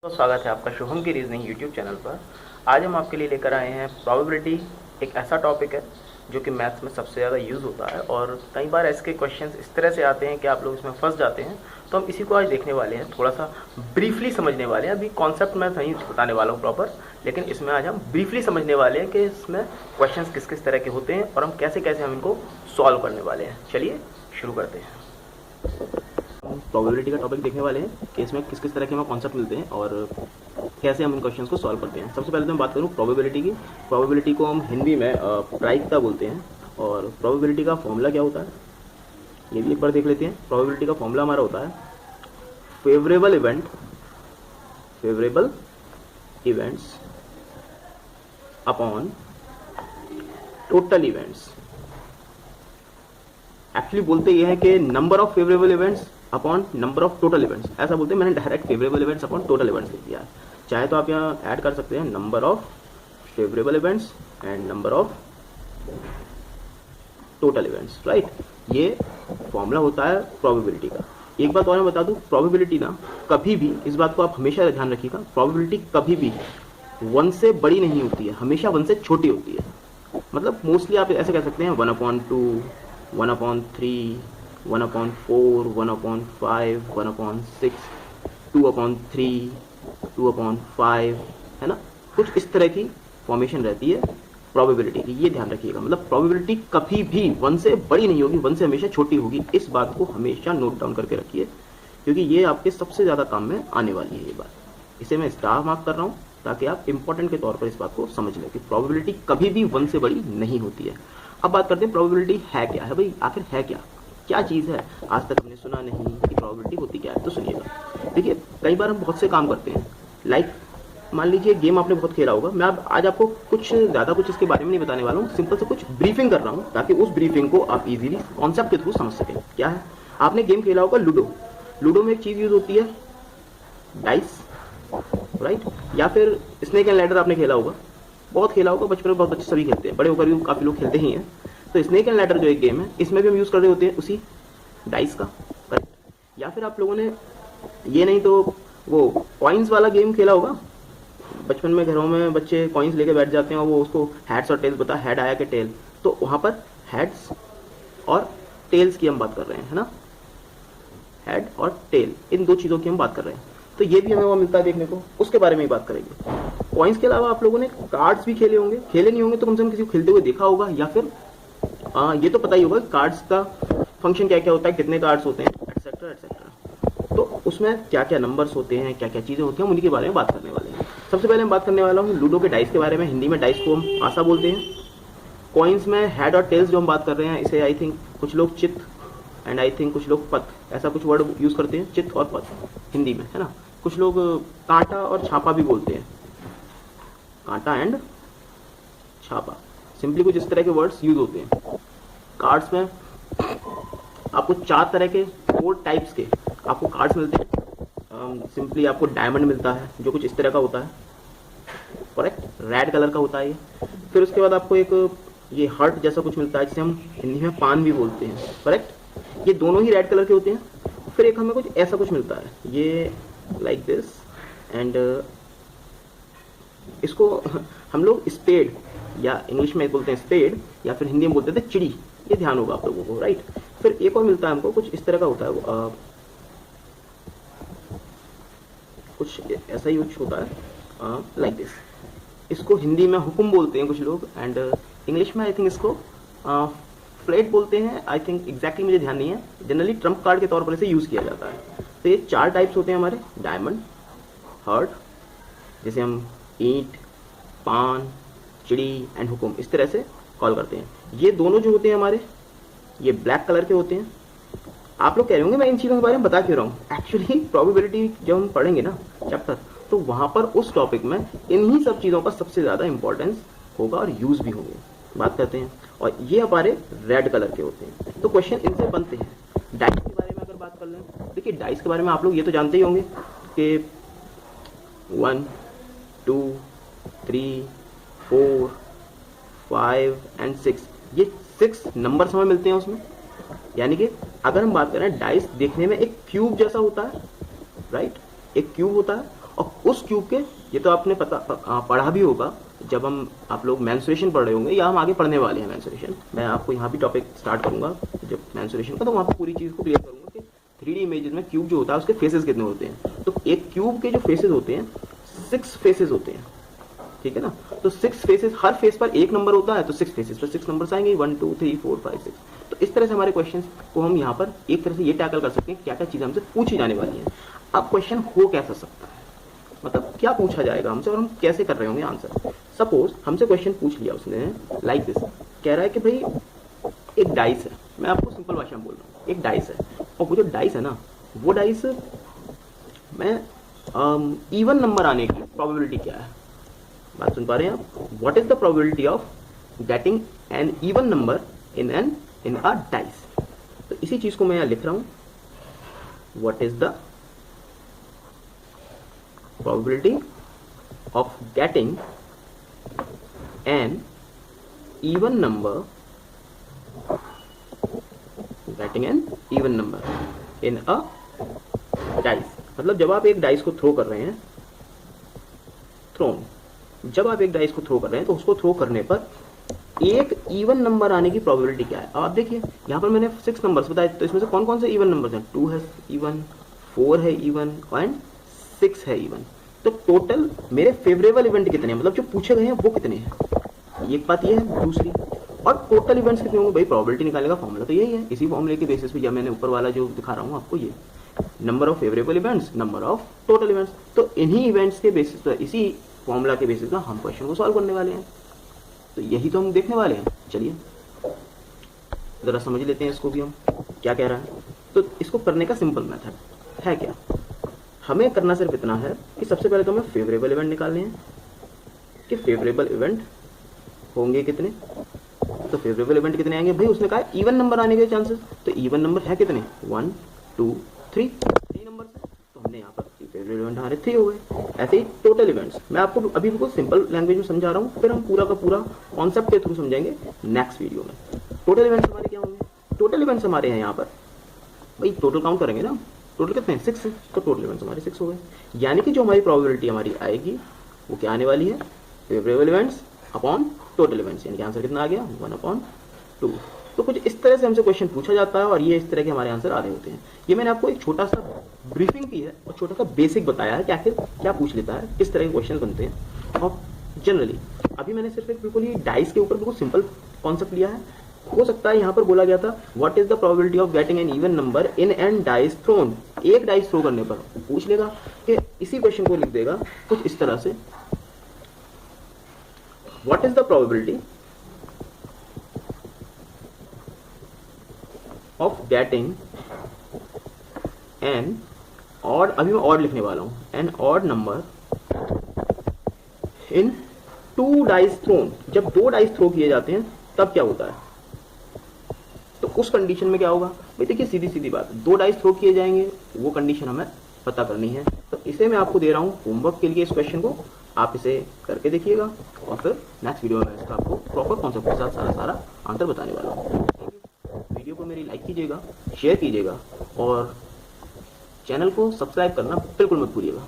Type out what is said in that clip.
तो स्वागत है आपका शुभम की रीजनिंग यूट्यूब चैनल पर। आज हम आपके लिए लेकर आए हैं प्रोबेबिलिटी। एक ऐसा टॉपिक है जो कि मैथ्स में सबसे ज़्यादा यूज़ होता है और कई बार ऐसे क्वेश्चंस इस तरह से आते हैं कि आप लोग इसमें फंस जाते हैं। तो हम इसी को आज देखने वाले हैं, थोड़ा सा ब्रीफली समझने वाले हैं। अभी कॉन्सेप्ट मैं नहीं बताने वाला हूँ प्रॉपर, लेकिन इसमें आज हम ब्रीफली समझने वाले हैं कि इसमें क्वेश्चंस किस किस तरह के होते हैं और हम कैसे कैसे हम इनको सॉल्व करने वाले हैं। चलिए शुरू करते हैं। प्रोबेबिलिटी का टॉपिक देखने वाले हैं कि इसमें किस किस तरह के हमें कॉन्सेप्ट मिलते हैं और कैसे हम इन क्वेश्चंस को सॉल्व करते हैं। सबसे पहले तो मैं बात करूँ प्रोबेबिलिटी की। प्रोबेबिलिटी को हम हिंदी में प्रायिकता बोलते हैं और प्रोबेबिलिटी का फॉर्मूला क्या होता है ये भी एक बार देख लेते हैं। प्रोबेबिलिटी का फॉर्मूला हमारा होता है favourable events upon total events. Actually बोलते ये हैं कि number of favourable events upon number of total events, ऐसा बोलते हैं। मैंने direct favourable events upon total events लिख दिया। चाहे तो आप यहाँ ऐड कर सकते हैं number of favourable events and number of total events, right. ये फॉर्मूला होता है प्रोबेबिलिटी का। एक बात और मैं बता दूं, प्रोबेबिलिटी ना कभी भी, इस बात को आप हमेशा ध्यान रखिएगा, प्रोबेबिलिटी कभी भी 1 से बड़ी नहीं होती है, हमेशा 1 से छोटी होती है। मतलब मोस्टली आप ऐसे कह सकते हैं 1/2, 1/3, 1/4, 1/5, 1/6, 2/3, 2/5, है ना। कुछ इस तरह की फॉर्मेशन रहती है प्रोबेबिलिटी की, ये ध्यान रखिएगा। मतलब प्रोबेबिलिटी कभी भी 1 से बड़ी नहीं होगी, 1 से हमेशा छोटी होगी। इस बात को हमेशा नोट डाउन करके रखिए, क्योंकि ये आपके सबसे ज़्यादा काम में आने वाली है ये बात। इसे मैं स्टार मार्क कर रहा हूँ ताकि आप इंपॉर्टेंट के तौर पर इस बात को समझ लें कि प्रोबेबिलिटी कभी भी 1 से बड़ी नहीं होती है। अब बात करते हैं प्रोबेबिलिटी है क्या है भाई, आखिर है क्या चीज़ है। आज तक हमने सुना नहीं कि प्रोबेबिलिटी होती क्या है। तो सुनिएगा, देखिए कई बार हम बहुत से काम करते हैं, लाइक मान लीजिए गेम आपने बहुत खेला होगा। मैं आज आपको कुछ ज़्यादा कुछ इसके बारे में नहीं बताने वाला हूँ, सिंपल से कुछ ब्रीफिंग कर रहा हूँ ताकि उस ब्रीफिंग को आप इजीली कॉन्सेप्ट के थ्रू समझ सकें। क्या है, आपने गेम खेला होगा लूडो में एक चीज़ यूज होती है डाइस, राइट। या फिर स्नेक एंड लैडर आपने खेला होगा, बहुत खेला होगा, बचपन में बहुत बच्चे सभी खेलते हैं, बड़े होकर भी काफ़ी लोग खेलते ही हैं। तो स्नेक एंड लैडर जो एक गेम है, इसमें भी हम यूज़ कर रहे होते हैं उसी डाइस का, राइट। या फिर आप लोगों ने ये नहीं तो वो कॉइन्स वाला गेम खेला होगा। बचपन में घरों में बच्चे कॉइन्स लेके बैठ जाते हैं और वो उसको हेड्स और टेल्स बता, हेड आया कि टेल, तो वहाँ पर हेड्स और टेल्स की हम बात कर रहे हैं, है ना। हेड और टेल, इन दो चीज़ों की हम बात कर रहे हैं। तो ये भी हमें वहाँ मिलता है देखने को, उसके बारे में ही बात करेंगे। कॉइन्स के अलावा आप लोगों ने कार्ड्स भी खेले होंगे, खेले नहीं होंगे तो कम से कम किसी को खेलते हुए देखा होगा, या फिर ये तो पता ही होगा कार्ड्स का फंक्शन क्या क्या होता है, कितने कार्ड्स होते हैं, एटसेट्रा एटसेट्रा। तो उसमें क्या क्या नंबर्स होते हैं, क्या क्या चीज़ें होती हैं, उन्हीं के बारे में बात करने वाले हैं। सबसे पहले मैं बात करने वाला हूँ लूडो के डाइस के बारे में। हिंदी में डाइस को हम आशा बोलते हैं। कॉइन्स में हेड और टेल्स जो हम बात कर रहे हैं, इसे आई थिंक कुछ लोग चित एंड आई थिंक कुछ लोग पत, ऐसा कुछ वर्ड यूज़ करते हैं, चित और पत हिंदी में, है ना। कुछ लोग कांटा और छापा भी बोलते हैं, कांटा एंड छापा, सिंपली कुछ इस तरह के वर्ड्स यूज होते हैं। कार्ड्स में आपको 4 तरह के, 4 टाइप्स के आपको कार्ड्स मिलते हैं। सिंपली आपको डायमंड मिलता है जो कुछ इस तरह का होता है, करेक्ट, रेड कलर का होता है ये। फिर उसके बाद आपको एक ये हार्ट जैसा कुछ मिलता है जिसे हम हिंदी में पान भी बोलते हैं, करेक्ट। ये दोनों ही रेड कलर के होते हैं। फिर एक हमें कुछ ऐसा कुछ मिलता है, ये लाइक दिस, एंड इसको हम लोग स्पेड, या इंग्लिश में बोलते हैं स्पेड, या फिर हिंदी में बोलते थे चिड़ी, ये ध्यान होगा आप लोगों को, राइट। फिर एक और मिलता है हमको कुछ इस तरह का होता है, कुछ ऐसा ही कुछ होता है लाइक दिस। इसको हिंदी में हुक्म बोलते हैं कुछ लोग, एंड इंग्लिश में आई थिंक इसको फ्लैट बोलते हैं। आई थिंक एग्जैक्टली मुझे ध्यान नहीं है, जनरली ट्रम्प कार्ड के तौर पर इसे यूज़ किया जाता है। तो ये 4 टाइप्स होते हैं हमारे, डायमंड, हार्ट, जैसे हम ईंट, पान, चिड़ी एंड हुकुम, इस तरह से कॉल करते हैं। ये दोनों जो होते हैं हमारे, ये ब्लैक कलर के होते हैं। आप लोग कह रहे होंगे मैं इन चीज़ों के बारे में बता क्यों रहा हूँ। एक्चुअली प्रोबेबिलिटी जब हम पढ़ेंगे ना चैप्टर, तो वहाँ पर उस टॉपिक में इन्हीं सब चीज़ों का सबसे ज़्यादा इंपॉर्टेंस होगा और यूज़ भी होंगे। बात करते हैं, और ये हमारे रेड कलर के होते हैं। तो क्वेश्चन इनसे बनते हैं। डाइस के बारे में अगर बात कर लें, देखिए डाइस के बारे में आप लोग ये तो जानते ही होंगे कि 1, 2, 3, 4, 5 एंड 6, ये 6 नंबर्स हमें मिलते हैं उसमें। यानी कि अगर हम बात करें, डाइस देखने में एक क्यूब जैसा होता है, राइट, एक क्यूब होता है, और उस क्यूब के, ये तो आपने पढ़ा भी होगा जब आप लोग मेंसुरेशन पढ़ रहे होंगे, या हम आगे पढ़ने वाले हैं मेंसुरेशन। मैं आपको यहाँ भी टॉपिक स्टार्ट करूंगा जब मेंसुरेशन का, तो वहाँ पर पूरी चीज़ को क्लियर करूंगा कि 3D इमेजेस में क्यूब जो होता है उसके फेसेस कितने होते हैं। तो एक क्यूब के जो फेसेस होते हैं 6 फेसेस होते हैं, ठीक है ना। तो 6 फेसेस, हर फेस पर एक नंबर होता है, तो 6 फेसेस पर 6 नंबर्स आएंगे, 1 2 3 4 5 6। तो इस तरह से हमारे क्वेश्चन को हम यहाँ पर एक तरह से ये टैकल कर सकते हैं क्या क्या चीज़ें हमसे पूछी जाने वाली है। अब क्वेश्चन हो कैसा सकता है, मतलब क्या पूछा जाएगा हमसे और हम कैसे कर रहे होंगे आंसर। सपोज हमसे क्वेश्चन पूछ लिया उसने लाइक दिस, कह रहा है कि भाई एक डाइस है, मैं आपको सिंपल भाषा में बोल रहा हूँ, एक डाइस है, और वो जो डाइस है ना, वो डाइस में इवन नंबर आने की प्रोबेबिलिटी क्या है। बात सुन पा रहे हैं आप? What is the probability of getting an even number in a dice. तो इसी चीज को मैं यहां लिख रहा हूं, what is the probability of getting an even number in a dice. मतलब जब आप एक डाइस को थ्रो कर रहे हैं, जब आप एक डाइस को थ्रो कर रहे हैं तो उसको थ्रो करने पर एक इवन नंबर आने की प्रोबेबिलिटी क्या है। अब आप देखिए यहाँ पर मैंने 6 नंबर्स बताए, तो इसमें से कौन कौन से इवन नंबर्स हैं। 2 है इवन, 4 है इवन एंड 6 है इवन। तो टोटल मेरे फेवरेबल इवेंट कितने हैं, मतलब जो पूछे गए हैं वो कितने हैं, एक बात ये है। दूसरी, और टोटल इवेंट्स कितने होंगे भाई, प्रोबेबिलिटी निकालने का फॉर्मूला तो यही है। इसी फॉर्मूले के बेसिस पे जब मैंने ऊपर वाला जो दिखा रहा हूँ आपको, ये number of favourable events, number of total events, तो इन्हीं इवेंट्स के बेसिस पर, इसी फॉर्मूला के बेसिस पर हम क्वेश्चन को सॉल्व करने वाले हैं। तो यही तो हम देखने वाले हैं। चलिए जरा समझ लेते हैं इसको भी, हम क्या कह रहा है। तो इसको करने का सिंपल मेथड है क्या, हमें करना सिर्फ इतना है कि सबसे पहले तो हमें फेवरेबल इवेंट निकालने हैं कि फेवरेबल इवेंट होंगे कितने। तो फेवरेबल इवेंट कितने आएंगे भाई, उसने कहा इवन नंबर आने के चांसेस, तो इवन नंबर है कितने, 1 2 3 नंबर है। तो हमने यहाँ पर फेवरेबल इवेंट हमारे 3 हो गए। ऐसे ही टोटल इवेंट्स, मैं आपको अभी बिल्कुल सिंपल लैंग्वेज में समझा रहा हूँ, फिर हम पूरा का पूरा कॉन्सेप्ट के थ्रू समझेंगे नेक्स्ट वीडियो में। टोटल इवेंट्स हमारे क्या होंगे, टोटल इवेंट्स हमारे हैं यहाँ पर भाई, टोटल काउंट करेंगे ना, टोटल कितने हैं 6 है, तो टोटल इवेंट्स हमारे 6 हो गए। यानी कि जो हमारी प्रोबेबिलिटी हमारी आएगी वो क्या आने वाली है, favourable events upon total events, यानी कि आंसर कितना आ गया 1/2। तो कुछ इस तरह से हमसे क्वेश्चन पूछा जाता है और ये इस तरह के हमारे आंसर आ रहे होते हैं। ये मैंने आपको एक छोटा सा ब्रीफिंग की है और छोटा सा बेसिक बताया है कि आखिर क्या पूछ लेता है, किस तरह के क्वेश्चन बनते हैं। और जनरली अभी मैंने सिर्फ एक बिल्कुल ही डाइस के ऊपर बिल्कुल सिंपल कॉन्सेप्ट लिया है। हो सकता है यहाँ पर बोला गया था what is the probability of getting an even number in an dice thrown, एक डाइस थ्रो करने पर पूछ लेगा कि इसी क्वेश्चन को लिख देगा कुछ इस तरह से, what is the probability of getting an odd, अभी मैं ऑड लिखने वाला हूं, an odd number in 2 dice thrown. जब 2 डाइस थ्रो किए जाते हैं तब क्या होता है, तो उस कंडीशन में क्या होगा भाई, देखिए सीधी सीधी बात, 2 डाइस थ्रो किए जाएंगे, वो कंडीशन हमें पता करनी है। तो इसे मैं आपको दे रहा हूं होमवर्क के लिए, इस क्वेश्चन को आप इसे करके देखिएगा और फिर नेक्स्ट वीडियो में इसका आपको प्रॉपर कॉन्सेप्ट के साथ सारा आंसर बताने वाला हूँ। वीडियो को मेरी लाइक कीजिएगा, शेयर कीजिएगा और चैनल को सब्सक्राइब करना बिल्कुल मत भूलिएगा।